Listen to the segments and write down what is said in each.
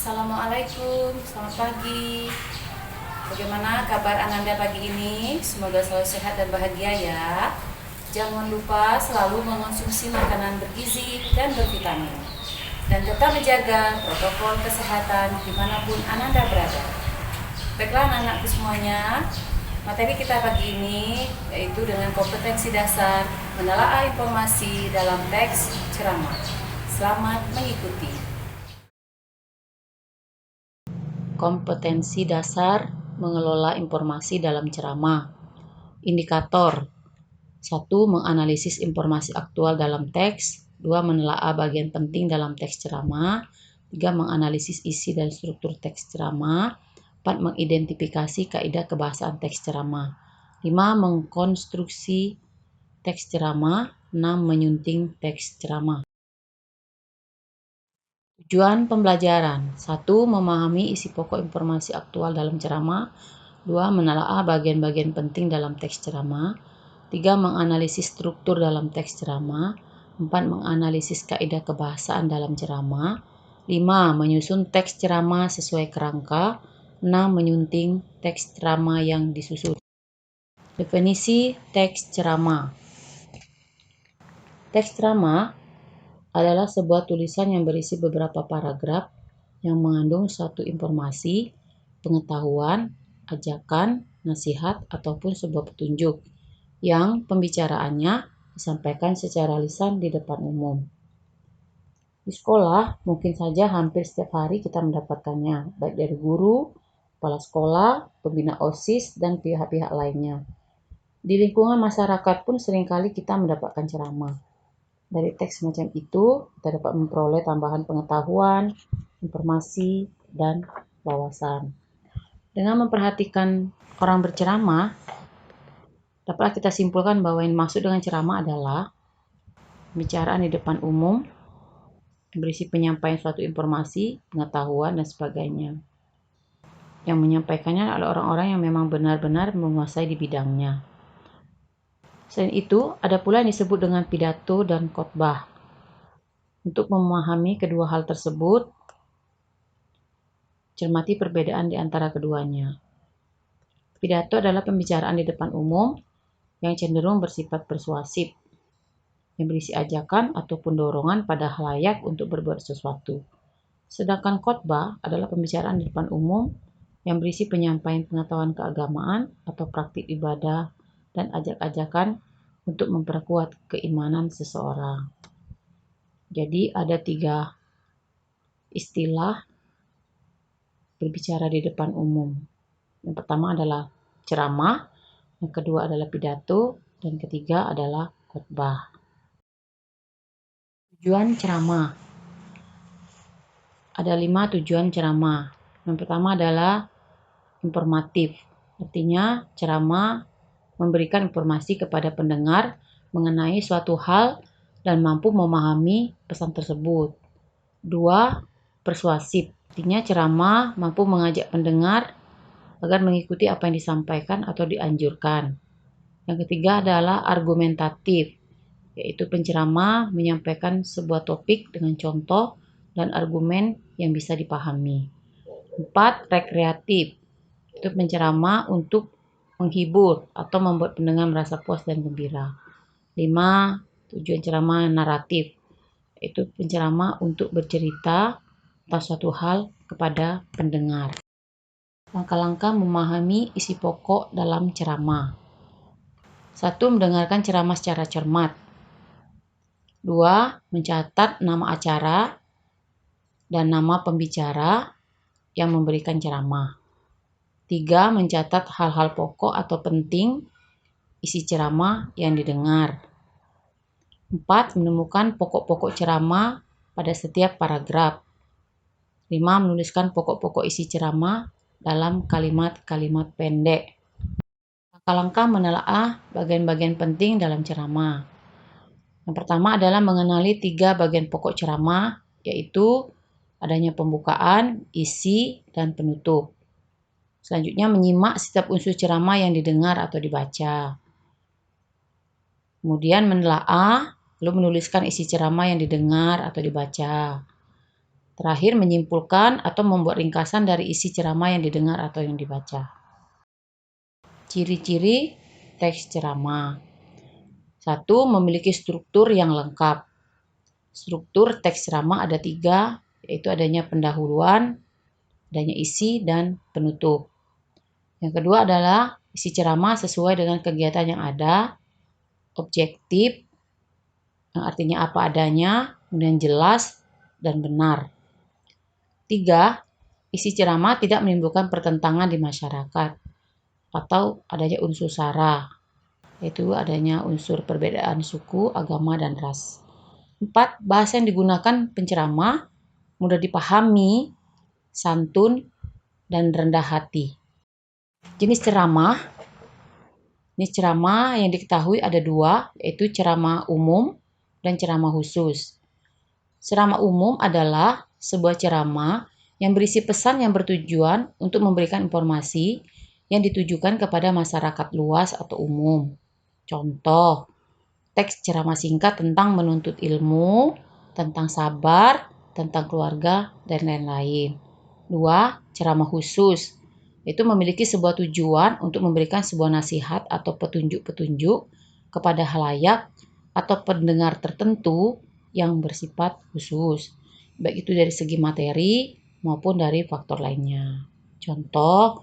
Assalamualaikum, selamat pagi. Bagaimana kabar Ananda pagi ini? Semoga selalu sehat dan bahagia ya. Jangan lupa selalu mengonsumsi makanan bergizi dan bervitamin. Dan tetap menjaga protokol kesehatan dimanapun Ananda berada. Baiklah anak-anakku semuanya, materi kita pagi ini yaitu dengan kompetensi dasar menelaah informasi dalam teks ceramah. Selamat mengikuti. Kompetensi dasar mengelola informasi dalam ceramah. Indikator 1. Menganalisis informasi aktual dalam teks. 2. Menelaah bagian penting dalam teks ceramah. 3. Menganalisis isi dan struktur teks ceramah. 4. Mengidentifikasi kaidah kebahasaan teks ceramah. 5. Mengkonstruksi teks ceramah. 6. Menyunting teks ceramah. Tujuan pembelajaran 1. Memahami isi pokok informasi aktual dalam ceramah. 2. Menelaah bagian-bagian penting dalam teks ceramah. 3. Menganalisis struktur dalam teks ceramah. 4. Menganalisis kaidah kebahasaan dalam ceramah. 5. Menyusun teks ceramah sesuai kerangka. 6. Menyunting teks ceramah yang disusun. Definisi teks ceramah. Teks ceramah adalah sebuah tulisan yang berisi beberapa paragraf yang mengandung suatu informasi, pengetahuan, ajakan, nasihat, ataupun sebuah petunjuk yang pembicaraannya disampaikan secara lisan di depan umum. Di sekolah, mungkin saja hampir setiap hari kita mendapatkannya, baik dari guru, kepala sekolah, pembina OSIS, dan pihak-pihak lainnya. Di lingkungan masyarakat pun seringkali kita mendapatkan ceramah. Dari teks semacam itu, kita dapat memperoleh tambahan pengetahuan, informasi, dan wawasan. Dengan memperhatikan orang berceramah, dapatlah kita simpulkan bahwa yang dimaksud dengan ceramah adalah pembicaraan di depan umum, berisi penyampaian suatu informasi, pengetahuan, dan sebagainya. Yang menyampaikannya adalah orang-orang yang memang benar-benar menguasai di bidangnya. Selain itu, ada pula yang disebut dengan pidato dan khotbah. Untuk memahami kedua hal tersebut, cermati perbedaan di antara keduanya. Pidato adalah pembicaraan di depan umum yang cenderung bersifat persuasif, yang berisi ajakan ataupun dorongan pada khalayak untuk berbuat sesuatu. Sedangkan khotbah adalah pembicaraan di depan umum yang berisi penyampaian pengetahuan keagamaan atau praktik ibadah dan ajak-ajakan untuk memperkuat keimanan seseorang. Jadi ada 3 istilah berbicara di depan umum. Yang pertama adalah ceramah, yang kedua adalah pidato, dan ketiga adalah khotbah. Tujuan ceramah. Ada 5 tujuan ceramah. Yang pertama adalah informatif. Artinya ceramah memberikan informasi kepada pendengar mengenai suatu hal dan mampu memahami pesan tersebut. 2. Persuasif. Artinya ceramah mampu mengajak pendengar agar mengikuti apa yang disampaikan atau dianjurkan. Yang ketiga adalah argumentatif, yaitu penceramah menyampaikan sebuah topik dengan contoh dan argumen yang bisa dipahami. 4. Rekreatif, itu penceramah untuk menghibur atau membuat pendengar merasa puas dan gembira. 5. Tujuan ceramah naratif, yaitu penceramah untuk bercerita tentang suatu hal kepada pendengar. Langkah-langkah memahami isi pokok dalam ceramah. 1. Mendengarkan ceramah secara cermat. 2. Mencatat nama acara dan nama pembicara yang memberikan ceramah. 3. Mencatat hal-hal pokok atau penting isi ceramah yang didengar. 4. Menemukan pokok-pokok ceramah pada setiap paragraf. 5. Menuliskan pokok-pokok isi ceramah dalam kalimat-kalimat pendek. Langkah-langkah menelaah bagian-bagian penting dalam ceramah. Yang pertama adalah mengenali 3 bagian pokok ceramah, yaitu adanya pembukaan, isi, dan penutup. Selanjutnya menyimak setiap unsur ceramah yang didengar atau dibaca. Kemudian menelaah, lalu menuliskan isi ceramah yang didengar atau dibaca. Terakhir, menyimpulkan atau membuat ringkasan dari isi ceramah yang didengar atau yang dibaca. Ciri-ciri teks ceramah. 1. Memiliki struktur yang lengkap. Struktur teks ceramah ada 3, yaitu adanya pendahuluan, adanya isi, dan penutup. Yang kedua adalah isi ceramah sesuai dengan kegiatan yang ada, objektif, yang artinya apa adanya, kemudian jelas, dan benar. 3. Isi ceramah tidak menimbulkan pertentangan di masyarakat atau adanya unsur sara, yaitu adanya unsur perbedaan suku, agama, dan ras. 4. Bahasa yang digunakan penceramah mudah dipahami, santun, dan rendah hati. Jenis ceramah yang diketahui ada 2, yaitu ceramah umum dan ceramah khusus. Ceramah umum adalah sebuah ceramah yang berisi pesan yang bertujuan untuk memberikan informasi yang ditujukan kepada masyarakat luas atau umum. Contoh, teks ceramah singkat tentang menuntut ilmu, tentang sabar, tentang keluarga, dan lain-lain. 2. Ceramah khusus, itu memiliki sebuah tujuan untuk memberikan sebuah nasihat atau petunjuk-petunjuk kepada halayak atau pendengar tertentu yang bersifat khusus, baik itu dari segi materi maupun dari faktor lainnya. Contoh,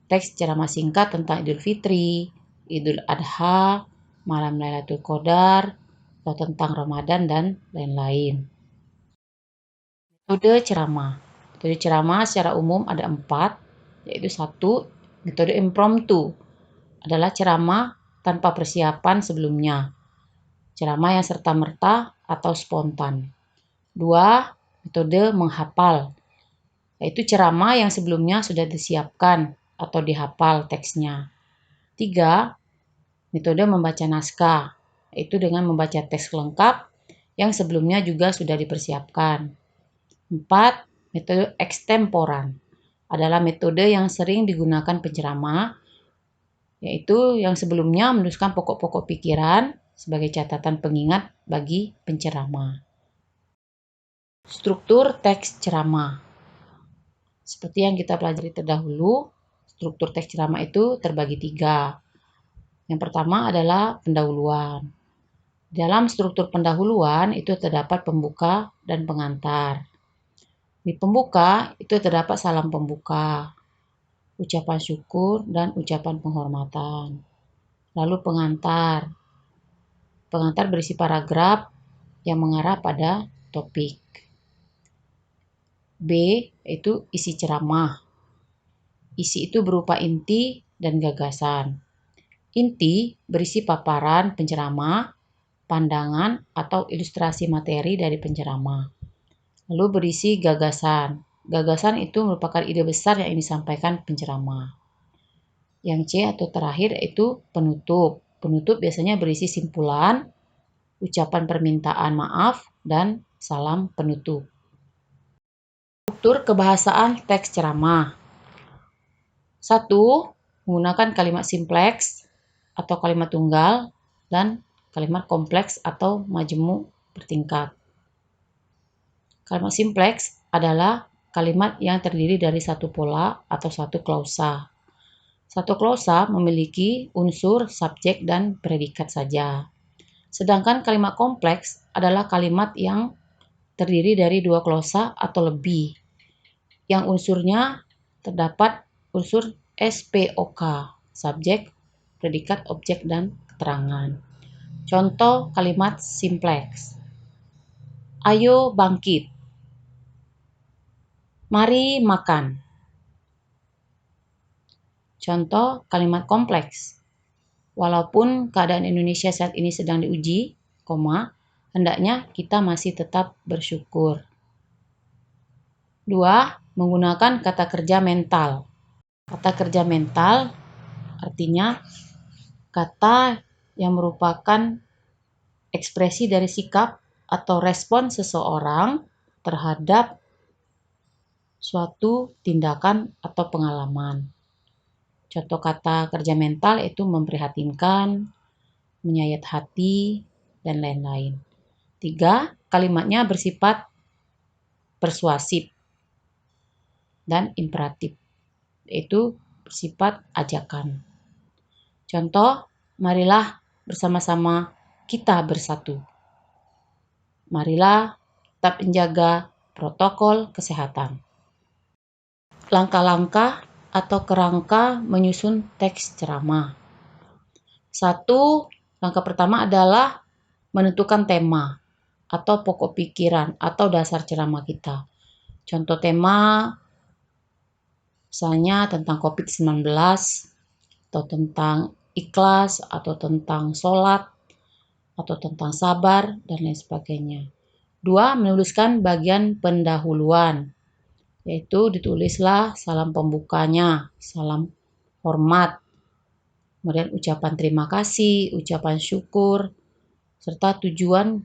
teks ceramah singkat tentang Idul Fitri, Idul Adha, Malam Lailatul Qadar, atau tentang Ramadan, dan lain-lain. Metode ceramah. Metode ceramah secara umum ada 4, yaitu 1. Metode impromptu adalah ceramah tanpa persiapan sebelumnya. Ceramah yang serta-merta atau spontan. 2. Metode menghafal, yaitu ceramah yang sebelumnya sudah disiapkan atau dihafal teksnya. 3. Metode membaca naskah, yaitu dengan membaca teks lengkap yang sebelumnya juga sudah dipersiapkan. 4. Metode ekstemporan adalah metode yang sering digunakan penceramah, yaitu yang sebelumnya menuliskan pokok-pokok pikiran sebagai catatan pengingat bagi penceramah. Struktur teks ceramah. Seperti yang kita pelajari terdahulu, struktur teks ceramah itu terbagi 3. Yang pertama adalah pendahuluan. Dalam struktur pendahuluan itu terdapat pembuka dan pengantar. Di pembuka itu terdapat salam pembuka, ucapan syukur, dan ucapan penghormatan. Lalu pengantar. Pengantar berisi paragraf yang mengarah pada topik. B, yaitu isi ceramah. Isi itu berupa inti dan gagasan. Inti berisi paparan penceramah, pandangan, atau ilustrasi materi dari penceramah. Lalu berisi gagasan. Gagasan itu merupakan ide besar yang ingin disampaikan penceramah. Yang C atau terakhir yaitu penutup. Penutup biasanya berisi simpulan, ucapan permintaan maaf, dan salam penutup. Struktur kebahasaan teks ceramah. 1. Menggunakan kalimat simpleks atau kalimat tunggal dan kalimat kompleks atau majemuk bertingkat. Kalimat simpleks adalah kalimat yang terdiri dari satu pola atau satu klausa. Satu klausa memiliki unsur subjek dan predikat saja. Sedangkan kalimat kompleks adalah kalimat yang terdiri dari 2 klausa atau lebih, yang unsurnya terdapat unsur SPOK, subjek, predikat, objek, dan keterangan. Contoh kalimat simpleks. Ayo bangkit. Mari makan. Contoh kalimat kompleks. Walaupun keadaan Indonesia saat ini sedang diuji, hendaknya kita masih tetap bersyukur. 2. Menggunakan kata kerja mental. Kata kerja mental artinya kata yang merupakan ekspresi dari sikap atau respon seseorang terhadap suatu tindakan atau pengalaman. Contoh kata kerja mental itu memprihatinkan, menyayat hati, dan lain-lain. 3. Kalimatnya bersifat persuasif dan imperatif, yaitu bersifat ajakan. Contoh, marilah bersama-sama kita bersatu. Marilah tetap menjaga protokol kesehatan. Langkah-langkah atau kerangka menyusun teks ceramah. 1. Langkah pertama adalah menentukan tema atau pokok pikiran atau dasar ceramah kita. Contoh tema misalnya tentang COVID-19 atau tentang ikhlas atau tentang sholat atau tentang sabar dan lain sebagainya. 2. Menuliskan bagian pendahuluan, yaitu ditulislah salam pembukanya, salam hormat, kemudian ucapan terima kasih, ucapan syukur, serta tujuan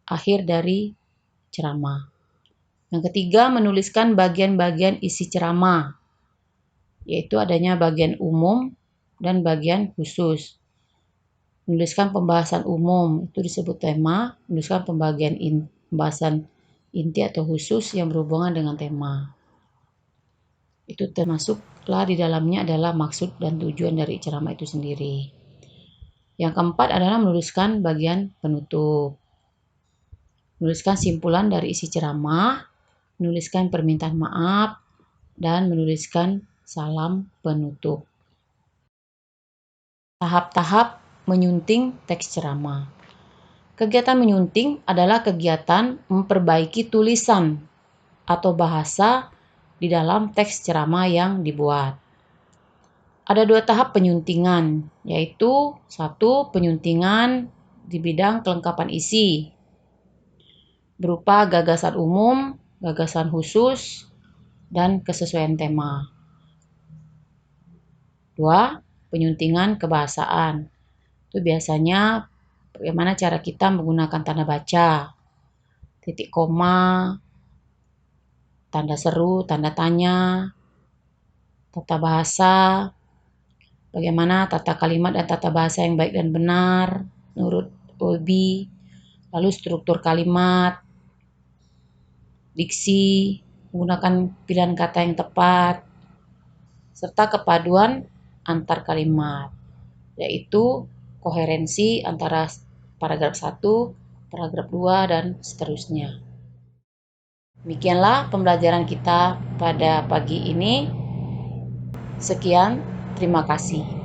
akhir dari ceramah. Yang ketiga, menuliskan bagian-bagian isi ceramah, yaitu adanya bagian umum dan bagian khusus. Menuliskan pembahasan umum, itu disebut tema. Menuliskan pembahasan inti atau khusus yang berhubungan dengan tema. Itu termasuklah di dalamnya adalah maksud dan tujuan dari ceramah itu sendiri. Yang keempat adalah menuliskan bagian penutup. Menuliskan simpulan dari isi ceramah, menuliskan permintaan maaf, dan menuliskan salam penutup. Tahap-tahap menyunting teks ceramah. Kegiatan menyunting adalah kegiatan memperbaiki tulisan atau bahasa di dalam teks ceramah yang dibuat. Ada 2 tahap penyuntingan, yaitu 1. Penyuntingan di bidang kelengkapan isi, berupa gagasan umum, gagasan khusus, dan kesesuaian tema. 2. Penyuntingan kebahasaan. Itu biasanya bagaimana cara kita menggunakan tanda baca, titik koma, tanda seru, tanda tanya, tata bahasa, bagaimana tata kalimat dan tata bahasa yang baik dan benar menurut OIB, lalu struktur kalimat, diksi, menggunakan pilihan kata yang tepat, serta kepaduan antar kalimat, yaitu koherensi antara paragraf 1, paragraf 2, dan seterusnya. Demikianlah pembelajaran kita pada pagi ini. Sekian, terima kasih.